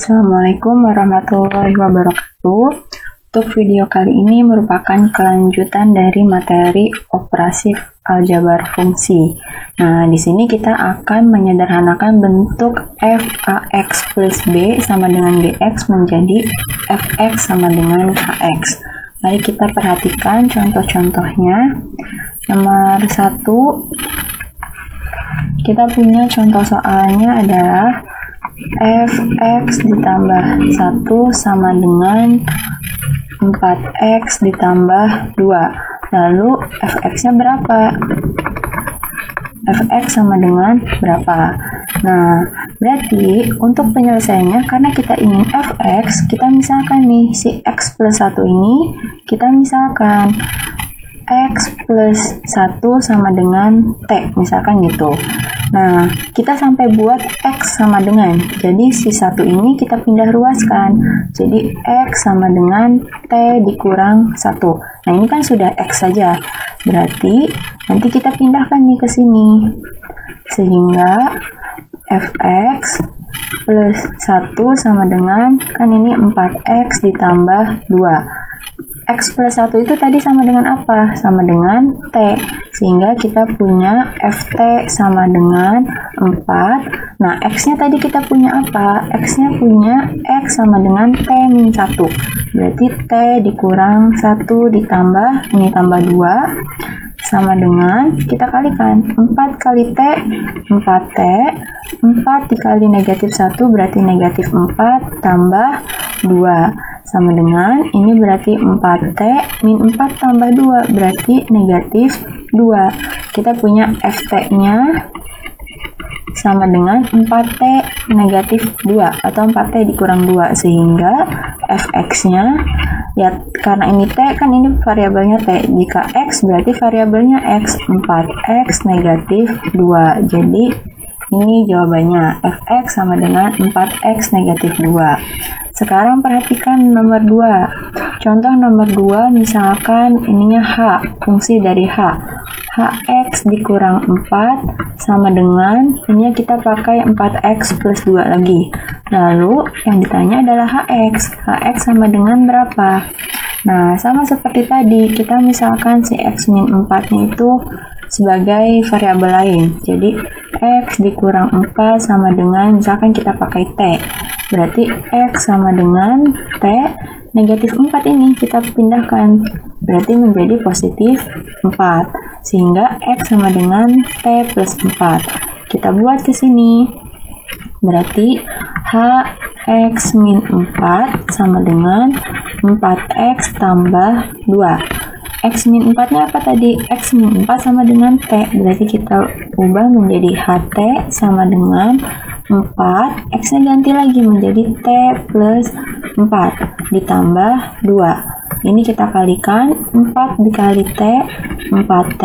Assalamualaikum warahmatullahi wabarakatuh. Untuk video kali ini merupakan kelanjutan dari materi operasi aljabar fungsi. Nah, di sini kita akan menyederhanakan bentuk f(ax) plus b sama dengan gx menjadi fx sama dengan hx. Mari kita perhatikan contoh-contohnya. Nomor 1, kita punya contoh soalnya adalah fx ditambah 1 sama dengan 4x ditambah 2. Lalu fx-nya berapa? Fx sama dengan berapa? Nah, berarti untuk penyelesaiannya, karena kita ingin fx, kita misalkan nih, si x plus 1 ini, kita misalkan x plus 1 sama dengan t, misalkan gitu. Nah, kita sampai buat x sama dengan, jadi si 1 ini kita pindah ruaskan, jadi x sama dengan t dikurang 1. Nah, ini kan sudah x saja, berarti nanti kita pindahkan nih ke sini, sehingga fx plus 1 sama dengan, kan ini 4x ditambah 2. X plus 1 itu tadi sama dengan apa? Sama dengan T. Sehingga kita punya Ft sama dengan 4. Nah, X-nya tadi kita punya apa? X-nya punya X sama dengan T min 1. Berarti T dikurang 1 ditambah, ini tambah 2. Sama dengan, kita kalikan 4 kali T, 4T, 4 dikali negatif 1 berarti negatif 4 tambah 2. Sama dengan, ini berarti 4T min 4 tambah 2 berarti negatif 2. Kita punya FT-nya sama dengan 4T negatif 2 atau 4T dikurang 2, sehingga fx-nya, ya karena ini T kan ini variabelnya T, jika X berarti variabelnya X, 4X negatif 2. Jadi ini jawabannya, fx sama dengan 4x negatif 2. Sekarang perhatikan nomor 2. Contoh nomor 2, misalkan ininya H, fungsi dari H. Hx dikurang 4 sama dengan, ini kita pakai 4x plus 2 lagi. Lalu yang ditanya adalah hx. Hx sama dengan berapa? Nah, sama seperti tadi, kita misalkan si x min 4-nya itu sebagai variabel lain. Jadi, x dikurang 4 sama dengan, misalkan kita pakai t. Berarti x sama dengan t, negatif 4 ini kita pindahkan. Berarti menjadi positif 4. Sehingga x sama dengan t plus 4. Kita buat ke sini. Berarti hx min 4 sama dengan 4x tambah 2. X min 4-nya apa tadi? X min 4 sama dengan T. Berarti kita ubah menjadi HT sama dengan 4. X-nya ganti lagi menjadi T plus 4 ditambah 2. Ini kita kalikan, 4 dikali T, 4T,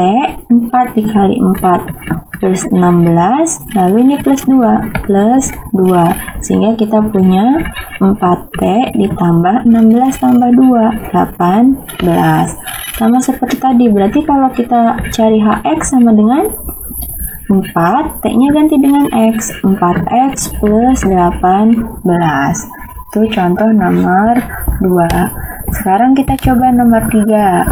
4 dikali 4 plus 16, lalu ini plus 2, plus 2. Sehingga kita punya 4T ditambah 16 tambah 2, 18. Sama seperti tadi, berarti kalau kita cari Hx sama dengan 4, T-nya ganti dengan X, 4X plus 18. Itu contoh nomor 2. Sekarang kita coba nomor 3.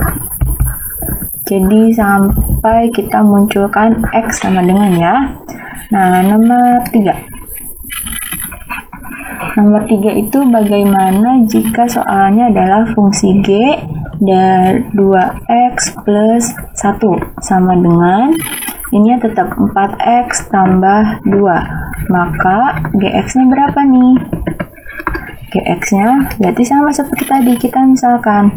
Jadi sampai kita munculkan X sama dengan ya. Nah, nomor 3. Nomor 3 itu bagaimana jika soalnya adalah fungsi G dari 2x plus 1 sama dengan, ini tetap 4x tambah 2. Maka gx-nya berapa nih? Gx-nya berarti sama seperti tadi, kita misalkan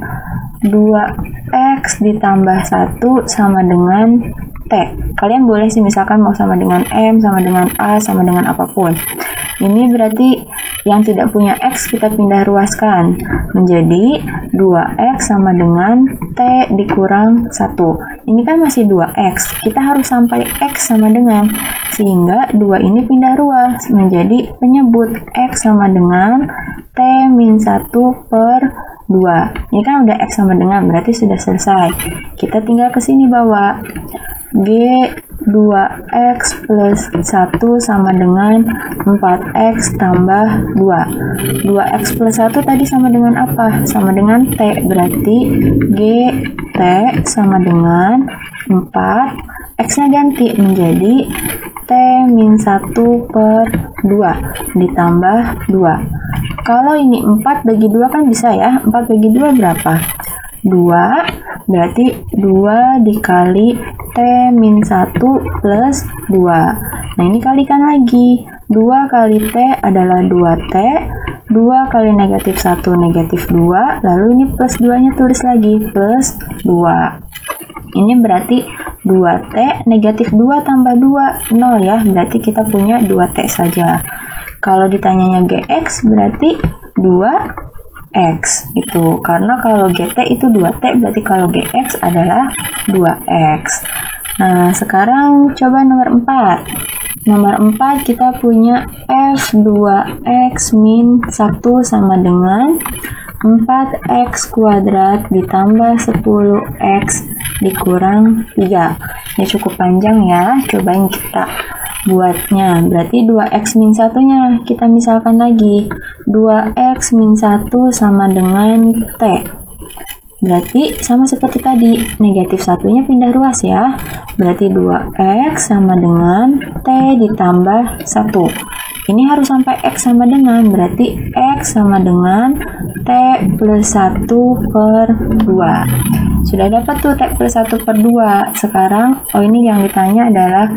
2x ditambah 1 sama dengan T. Kalian boleh sih misalkan mau sama dengan M, sama dengan A, sama dengan apapun. Ini berarti yang tidak punya X kita pindah ruaskan menjadi 2X sama dengan T dikurang 1. Ini kan masih 2X, kita harus sampai X sama dengan, sehingga 2 ini pindah ruas menjadi penyebut X sama dengan T min 1 per 2. Ini kan udah X sama dengan, berarti sudah selesai. Kita tinggal ke sini bawa G 2x plus 1 sama dengan 4x tambah 2. 2x plus 1 tadi sama dengan apa? Sama dengan T, berarti GT sama dengan 4, x-nya ganti menjadi T min 1 per 2 ditambah 2. Kalau ini 4 bagi 2 kan bisa ya, 4 bagi 2 berapa? 2, berarti 2 dikali T min 1 plus 2. Nah ini kalikan lagi, 2 kali T adalah 2T, 2 kali negatif 1 negatif 2, lalu ini plus 2 nya tulis lagi, plus 2. Ini berarti 2T negatif 2 tambah 2, 0 ya, berarti kita punya 2T saja. Kalau ditanyanya GX berarti 2X itu, karena kalau GT itu 2T, berarti kalau GX adalah 2X. Nah sekarang coba nomor 4. Nomor 4 kita punya F2X min 1 sama dengan 4x kuadrat ditambah 10x dikurang 3. Ini cukup panjang ya, cobain kita buatnya. Berarti 2x min 1-nya kita misalkan lagi. 2x min 1 sama dengan T. Berarti sama seperti tadi, negatif 1-nya pindah ruas ya. Berarti 2x sama dengan T ditambah 1. Ini harus sampai X sama dengan, berarti X sama dengan T plus 1 per 2. Sudah dapat tuh T plus 1 per 2. Sekarang, ini yang ditanya adalah,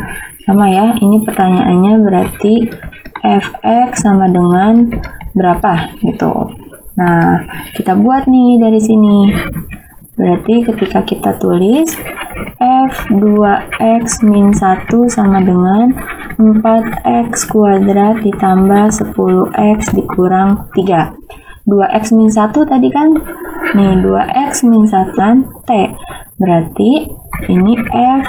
sama ya, ini pertanyaannya berarti Fx sama dengan berapa gitu. Nah, kita buat nih dari sini. Berarti ketika kita tulis F2x min 1 sama dengan 4x kuadrat ditambah 10x dikurang 3. 2x min 1 tadi kan? Nih, 2x min 1 kan T. Berarti ini F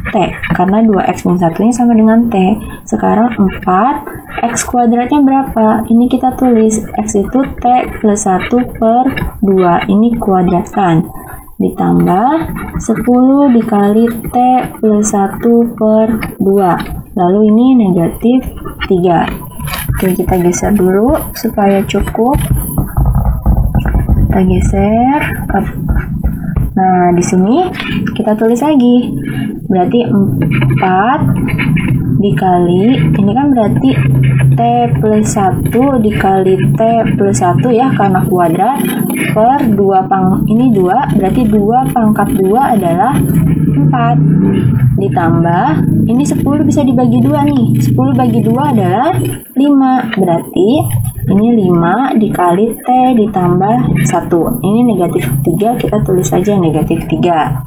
T. Karena 2x min 1-nya sama dengan T. Sekarang 4. X kuadratnya berapa? Ini kita tulis. X itu T plus 1 per 2. Ini kuadratkan. Ditambah 10 dikali T plus 1 per 2. Lalu ini negatif 3. Oke, kita geser dulu supaya cukup. Kita geser. Nah, di sini kita tulis lagi. Berarti 4 dikali, ini kan berarti T plus 1 dikali T plus 1 ya, karena kuadrat, per 2 ini 2, berarti 2 pangkat 2 adalah 4. Ditambah, ini 10 bisa dibagi 2 nih. 10 bagi 2 adalah 5. Berarti ini 5 dikali T ditambah 1. Ini negatif 3, kita tulis saja negatif 3.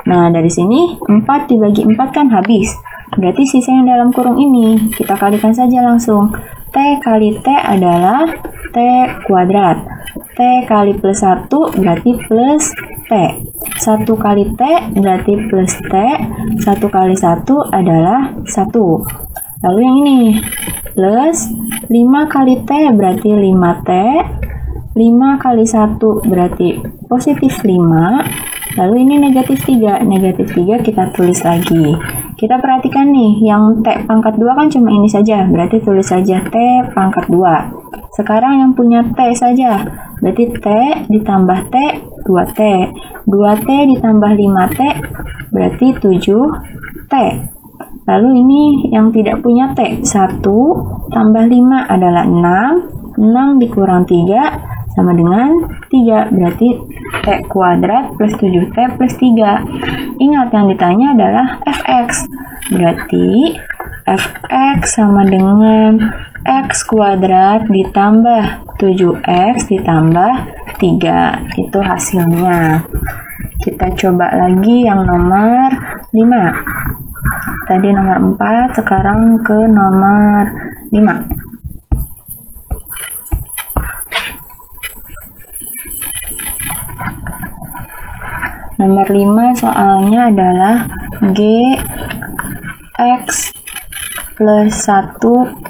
Nah, dari sini 4 dibagi 4 kan habis. Berarti sisa yang dalam kurung ini, kita kalikan saja langsung. T kali T adalah T kuadrat. T kali plus 1 berarti plus T. 1 kali T berarti plus T. 1 kali 1 adalah 1. Lalu yang ini, plus 5 kali T berarti 5T. 5 kali 1 berarti positif 5. Lalu ini negatif 3. Negatif 3 kita tulis lagi. Kita perhatikan nih, yang T pangkat 2 kan cuma ini saja. Berarti tulis saja T pangkat 2. Sekarang yang punya T saja. Berarti T ditambah T, 2T. 2T ditambah 5T, berarti 7T. Lalu ini yang tidak punya T. 1 tambah 5 adalah 6. 6 dikurang 3 sama dengan 3, berarti T kuadrat plus 7T plus 3. Ingat yang ditanya adalah Fx, berarti Fx sama dengan X kuadrat ditambah 7X ditambah 3. Itu hasilnya. Kita coba lagi yang nomor 5. Tadi nomor 4, sekarang ke nomor 5. Nomor 5 soalnya adalah Gx plus 1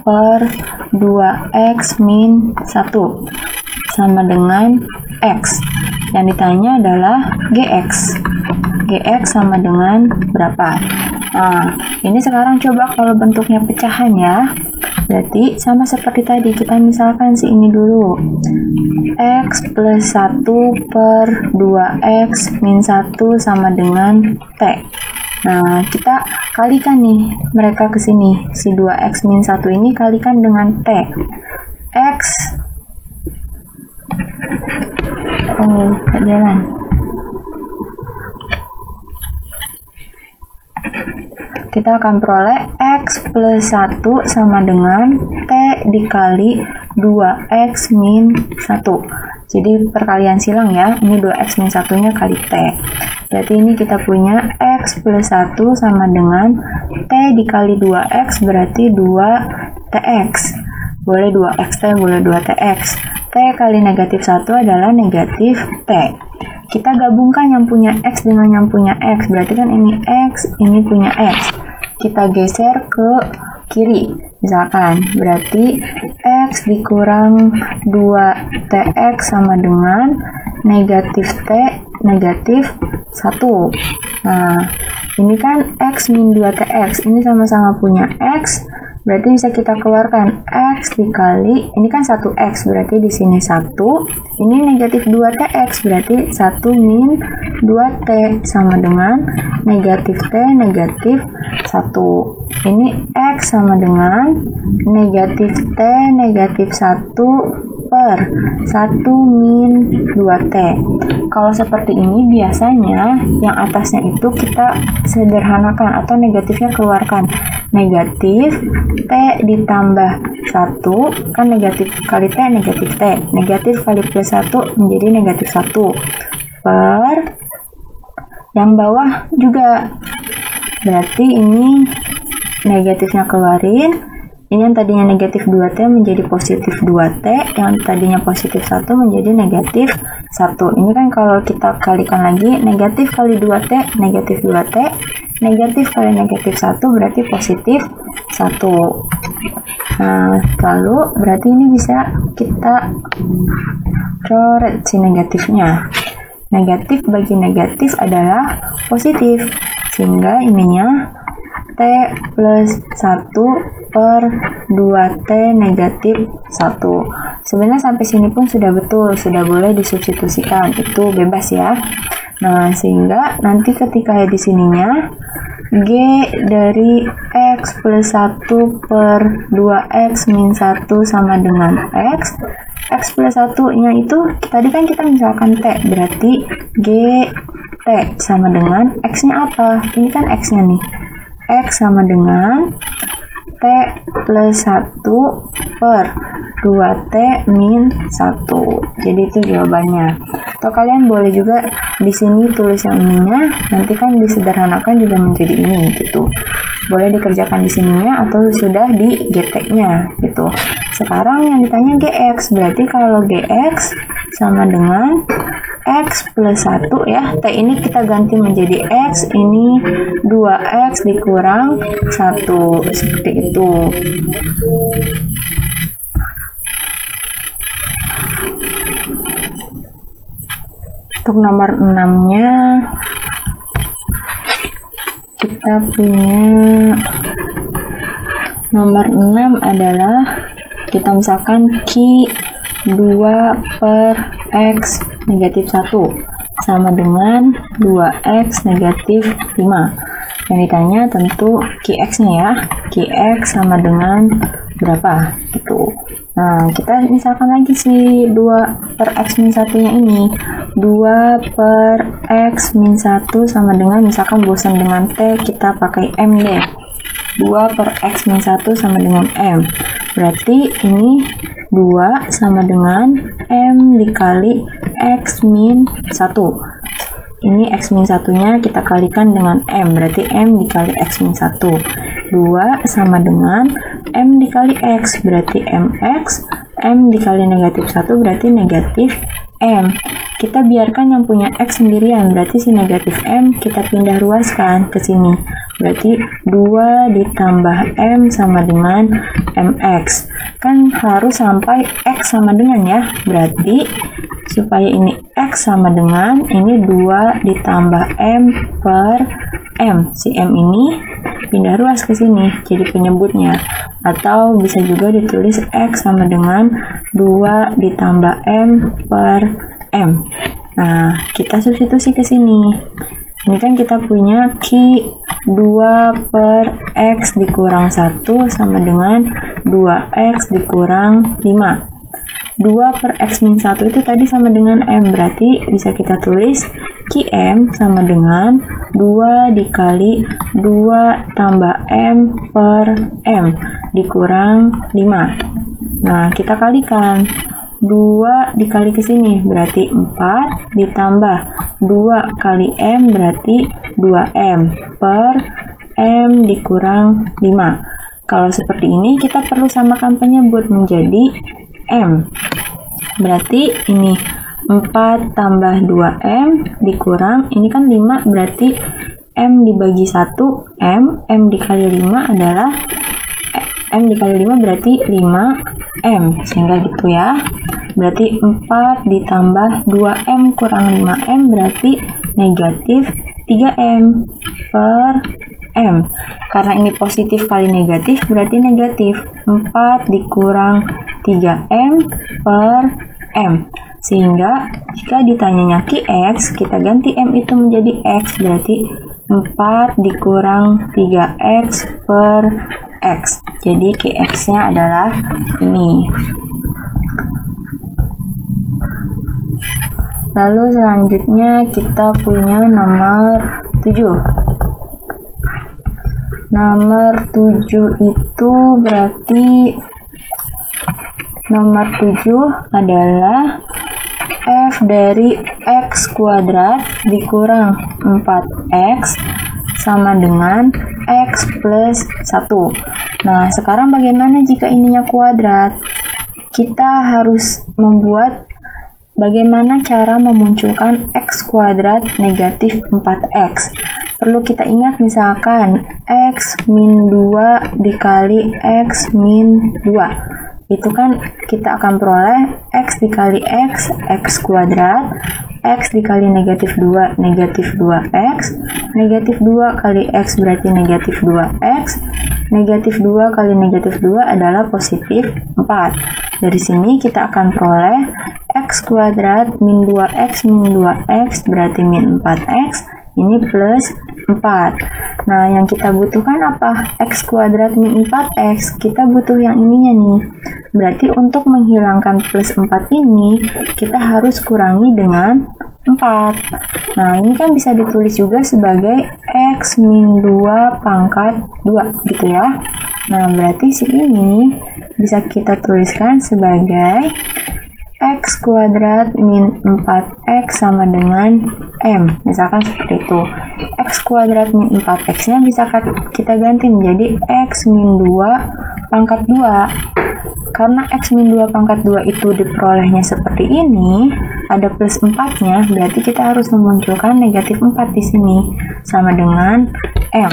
per 2x min 1 sama dengan x. Yang ditanya adalah Gx. Gx sama dengan berapa? Nah, ini sekarang coba kalau bentuknya pecahan ya. Berarti sama seperti tadi, kita misalkan si ini dulu. X plus 1 per 2X min 1 sama dengan T. Nah, kita kalikan nih mereka ke sini. Si 2X min 1 ini kalikan dengan T. X jalan. Kita akan peroleh X plus 1 sama dengan T dikali 2X min 1. Jadi perkalian silang ya, ini 2X min 1-nya kali T. Berarti ini kita punya X plus 1 sama dengan T dikali 2X, berarti 2TX. Boleh 2XT, boleh 2TX. T kali negatif 1 adalah negatif T. Kita gabungkan yang punya X dengan yang punya X, berarti kan ini X, ini punya X. Kita geser ke kiri, misalkan, berarti X dikurang 2TX sama dengan negatif T, negatif 1. Nah, ini kan X min 2TX, ini sama-sama punya X, berarti bisa kita keluarkan X dikali, ini kan 1X, berarti di sini 1, ini negatif 2TX, berarti 1 min 2T sama dengan negatif T, negatif 1. Ini X sama dengan negatif T, negatif 1 per 1 min 2T. Kalau seperti ini biasanya yang atasnya itu kita sederhanakan atau negatifnya keluarkan. Negatif T ditambah 1, kan negatif kali T, negatif T. Negatif kali plus 1 menjadi negatif 1. Per yang bawah juga. Berarti ini negatifnya keluarin. Ini yang tadinya negatif 2T menjadi positif 2T, yang tadinya positif 1 menjadi negatif 1. Ini kan kalau kita kalikan lagi, negatif kali 2T, negatif 2T, negatif kali negatif 1 berarti positif 1. Nah, lalu berarti ini bisa kita coret si negatifnya. Negatif bagi negatif adalah positif, sehingga ininya T plus 1 per 2T negatif 1. Sebenarnya sampai sini pun sudah betul, sudah boleh disubstitusikan, itu bebas ya. Nah, sehingga nanti ketika di sininya G dari X plus 1 per 2X min 1 sama dengan X. X plus 1-nya itu, tadi kan kita misalkan T, berarti G T sama dengan X-nya apa? Ini kan X-nya nih. X sama dengan T plus 1 per 2T min 1. Jadi itu jawabannya. Atau kalian boleh juga di sini tulis yang ininya, nanti kan disederhanakan juga menjadi ini gitu. Boleh dikerjakan di sininya atau sudah di GT-nya gitu. Sekarang yang ditanya GX, berarti kalau GX sama dengan X plus 1 ya, T ini kita ganti menjadi X, ini 2X dikurang 1, seperti itu. Untuk nomor 6-nya kita punya nomor 6 adalah kita misalkan Q 2 per X negatif 1 sama dengan 2X negatif 5. Yang ditanya tentu QX-nya ya. QX sama dengan berapa gitu. Nah, kita misalkan lagi si 2 per X min 1-nya ini. 2 per X min 1 sama dengan, misalkan bosan dengan T, kita pakai M deh. 2 per X min 1 sama dengan M. Berarti ini 2 sama dengan M dikali X min 1. Ini X min 1-nya kita kalikan dengan M, berarti M dikali X min 1. 2 sama dengan M dikali X, berarti MX. M dikali negatif 1 berarti negatif M. Kita biarkan yang punya X sendirian, berarti si negatif M kita pindah ruaskan ke sini. Berarti 2 ditambah M sama dengan MX. Kan harus sampai X sama dengan ya. Berarti supaya ini X sama dengan, ini 2 ditambah M per M. Si M ini pindah ruas ke sini jadi penyebutnya, atau bisa juga ditulis X sama dengan 2 ditambah M per M. Nah, kita substitusi ke sini. Ini kan kita punya Q 2 per X dikurang 1 sama dengan 2X dikurang 5. 2 per X min 1 itu tadi sama dengan M, berarti bisa kita tulis Qm sama dengan 2 dikali 2 tambah M per M dikurang 5. Nah, kita kalikan. 2 dikali ke sini berarti 4 ditambah 2 kali M berarti 2M per M dikurang 5. Kalau seperti ini kita perlu samakan penyebut menjadi M. Berarti ini 4 tambah 2M dikurang, ini kan 5 berarti M dibagi 1 M dikali 5 adalah M dikali 5 berarti 5M, sehingga gitu ya. Berarti 4 ditambah 2M kurang 5M berarti negatif 3M per M. Karena ini positif kali negatif berarti negatif 4 dikurang 3M per M. Sehingga jika ditanyanya Qx, kita ganti M itu menjadi X, berarti 4 dikurang 3X per X. Jadi Qx-nya adalah ini. Lalu selanjutnya kita punya nomor 7. Nomor 7 itu berarti nomor 7 adalah F dari X kuadrat dikurang 4X sama dengan X plus 1. Nah, sekarang bagaimana jika ininya kuadrat? Kita harus membuat bagaimana cara memunculkan X kuadrat negatif 4X. Perlu kita ingat misalkan X min 2 dikali X min 2. Itu kan kita akan peroleh X dikali X, X kuadrat, X dikali negatif 2, negatif 2X, negatif 2 kali X berarti negatif 2X, negatif 2 kali negatif 2 adalah positif 4. Dari sini kita akan peroleh X kuadrat min 2X min 2X berarti min 4X, ini plus 4. Nah, yang kita butuhkan apa? X kuadrat min 4X. Kita butuh yang ininya nih. Berarti untuk menghilangkan plus 4 ini, kita harus kurangi dengan 4. Nah, ini kan bisa ditulis juga sebagai X min 2 pangkat 2, gitu ya. Nah, berarti si ini bisa kita tuliskan sebagai X kuadrat min 4X sama dengan M. Misalkan seperti itu. X kuadrat min 4X-nya bisa kita ganti menjadi X min 2 pangkat 2. Karena X min 2 pangkat 2 itu diperolehnya seperti ini, ada plus 4-nya, berarti kita harus memunculkan negatif 4 di sini. Sama dengan M.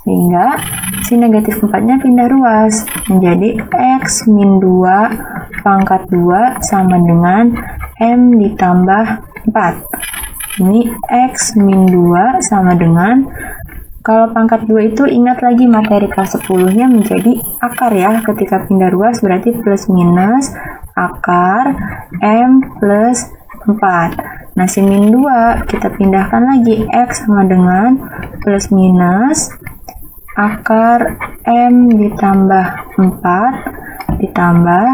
Sehingga si negatif 4-nya pindah ruas menjadi X min 2 pangkat 2 sama dengan M ditambah 4. Ini X min 2 sama dengan, kalau pangkat 2 itu ingat lagi materi kelas 10-nya menjadi akar ya. Ketika pindah ruas berarti plus minus akar M plus 4. Nah, si min 2 kita pindahkan lagi, X sama dengan plus minus akar M ditambah 4 ditambah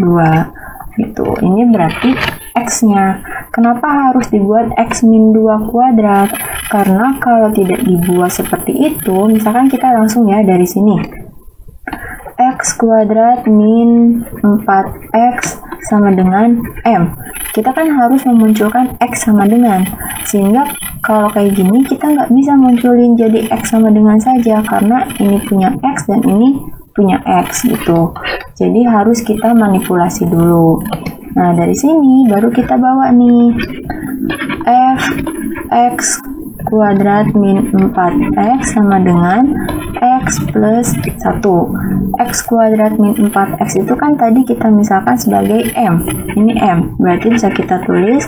2. Gitu. Ini berarti X-nya. Kenapa harus dibuat X min 2 kuadrat? Karena kalau tidak dibuat seperti itu, misalkan kita langsung ya dari sini. X kuadrat min 4X sama dengan M. Kita kan harus memunculkan X sama dengan. Sehingga kalau kayak gini kita nggak bisa munculin jadi X sama dengan saja. Karena ini punya X dan ini punya X gitu. Jadi harus kita manipulasi dulu. Nah, dari sini baru kita bawa nih F X kuadrat min 4X sama dengan X plus 1. X kuadrat min 4X itu kan tadi kita misalkan sebagai M. Ini M. Berarti bisa kita tulis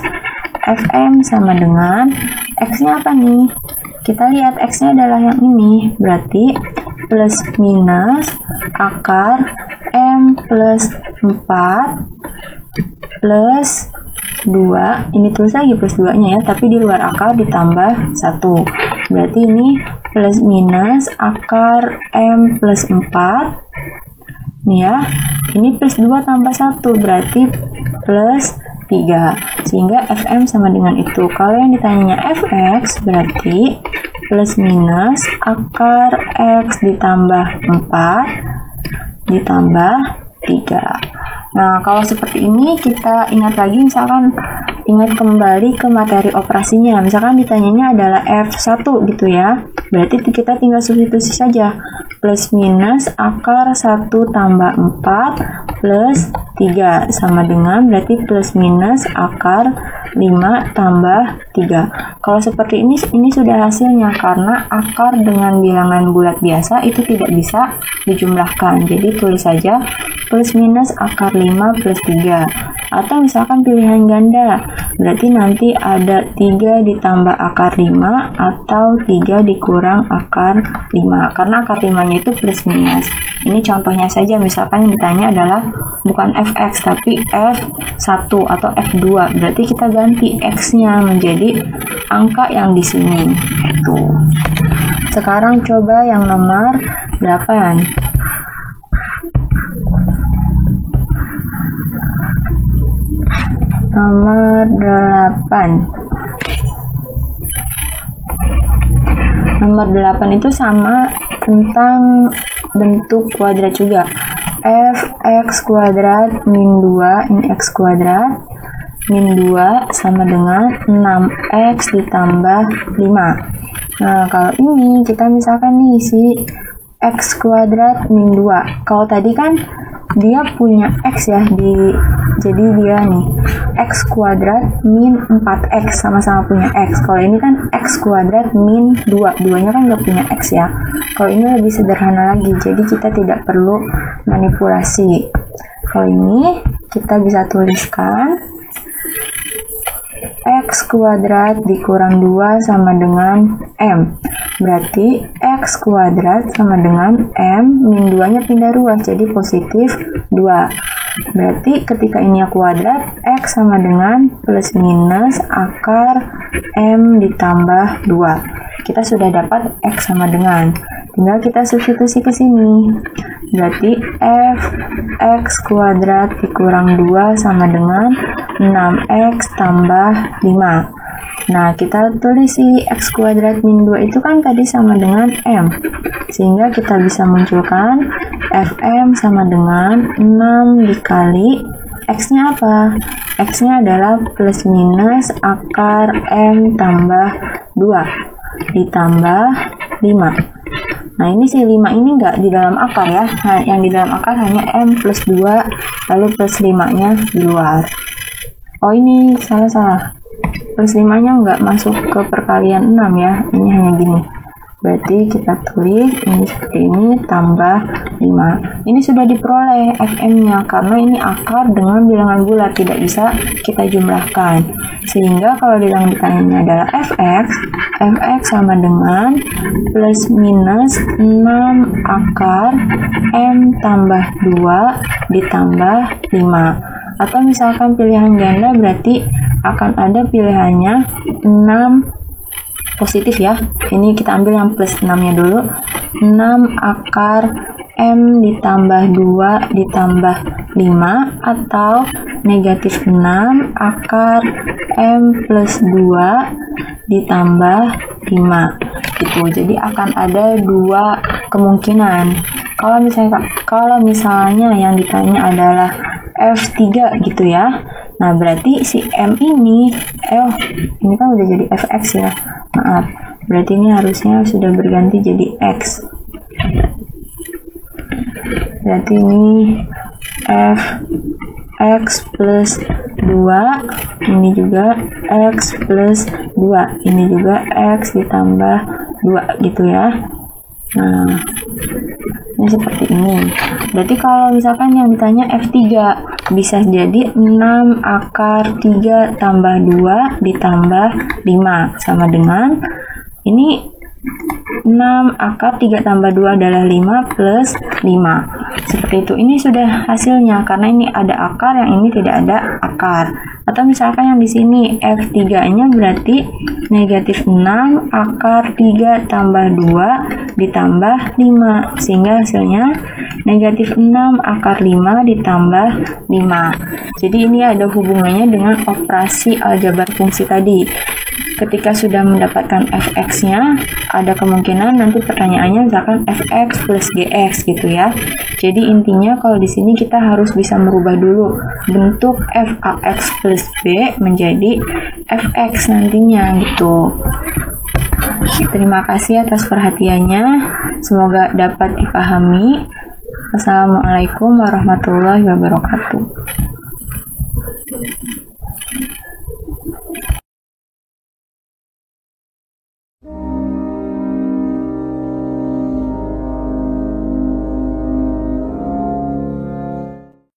Fm sama dengan X-nya apa nih? kita lihat X-nya adalah yang ini, berarti plus minus akar M plus 4 plus 2, ini tulis lagi plus 2-nya ya, tapi di luar akar ditambah 1. Berarti ini plus minus akar M plus 4. Nih ya, ini plus 2 tambah 1, berarti plus 3. Sehingga Fm sama dengan itu. Kalau yang ditanya Fx, berarti plus minus akar X ditambah 4 ditambah 3. Nah, kalau seperti ini kita ingat lagi, misalkan ingat kembali ke materi operasinya. Misalkan ditanyanya adalah F1 gitu ya. Berarti kita tinggal substitusi saja. Plus minus akar 1 tambah 4 plus 3 sama dengan berarti plus minus akar 5 tambah 3. Kalau seperti ini sudah hasilnya karena akar dengan bilangan bulat biasa itu tidak bisa dijumlahkan. Jadi tulis saja plus minus akar 5 plus 3. Atau misalkan pilihan ganda, berarti nanti ada 3 ditambah akar 5 atau 3 dikurang akar 5. Karena akar 5-nya itu plus minus. Ini contohnya saja, misalkan yang ditanya adalah bukan Fx tapi F1 atau F2. Berarti kita ganti X-nya menjadi angka yang di sini. Itu. Sekarang coba yang nomor 8. Nomor 8. Nomor 8 itu sama tentang bentuk kuadrat juga. Fx kuadrat min 2, ini x kuadrat, min 2 sama dengan 6x ditambah 5. Nah, kalau ini kita misalkan nih si x kuadrat min 2. Kalau tadi kan dia punya x ya, jadi dia nih x kuadrat min 4x sama-sama punya x. Kalau ini kan x kuadrat min 2, duanya kan nggak punya x ya. Kalau ini lebih sederhana lagi, jadi kita tidak perlu manipulasi. Kalau ini kita bisa tuliskan x kuadrat dikurang 2 sama dengan m. Berarti x kuadrat sama dengan m, min 2-nya pindah ruas, jadi positif 2. Berarti ketika ini kuadrat, x sama dengan plus minus akar m ditambah 2. Kita sudah dapat x sama dengan. Tinggal kita substitusi ke sini. Berarti f x kuadrat dikurang 2 sama dengan 6x tambah 5. Nah, kita tulis si x kuadrat min 2 itu kan tadi sama dengan m. Sehingga kita bisa munculkan Fm sama dengan 6 dikali x-nya apa? X-nya adalah plus minus akar m tambah 2 ditambah 5. Nah, ini si 5 ini nggak di dalam akar ya. Nah, yang di dalam akar hanya m plus 2, lalu plus 5-nya di luar. Oh, ini salah. Plus 5-nya nggak masuk ke perkalian 6 ya. Ini hanya gini. Berarti kita tulis ini seperti ini tambah 5. Ini sudah diperoleh Fm-nya karena ini akar dengan bilangan bulat, tidak bisa kita jumlahkan. Sehingga kalau yang ditanya adalah Fx sama dengan plus minus 6 akar m tambah 2 ditambah 5. Atau misalkan pilihan ganda berarti akan ada pilihannya 6 positif ya. Ini kita ambil yang plus 6-nya dulu. 6 akar m ditambah 2 ditambah 5 atau negatif 6 akar m plus 2 ditambah 5 gitu. Jadi akan ada dua kemungkinan. Kalau misalnya yang ditanya adalah F3 gitu ya. Nah, berarti si M ini kan udah jadi Fx ya. Maaf. Berarti ini harusnya sudah berganti jadi X. Berarti ini Fx plus 2, ini juga X plus 2, ini juga X ditambah 2 gitu ya. Nah, ini seperti ini. Berarti kalau misalkan yang ditanya F3 bisa jadi 6 akar 3 tambah 2 ditambah 5 sama dengan ini 6 akar 3 tambah 2 adalah 5 plus 5. Seperti itu. Ini sudah hasilnya karena ini ada akar, yang ini tidak ada akar. Atau misalkan yang di sini F3-nya berarti negatif 6 akar 3 tambah 2 ditambah 5. Sehingga hasilnya negatif 6 akar 5 ditambah 5. Jadi ini ada hubungannya dengan operasi aljabar fungsi tadi. Ketika sudah mendapatkan fx-nya, ada kemungkinan nanti pertanyaannya misalkan fx plus gx gitu ya. Jadi intinya kalau di sini kita harus bisa merubah dulu bentuk fax plus b menjadi fx nantinya gitu. Terima kasih atas perhatiannya. Semoga dapat dipahami. Assalamualaikum warahmatullahi wabarakatuh.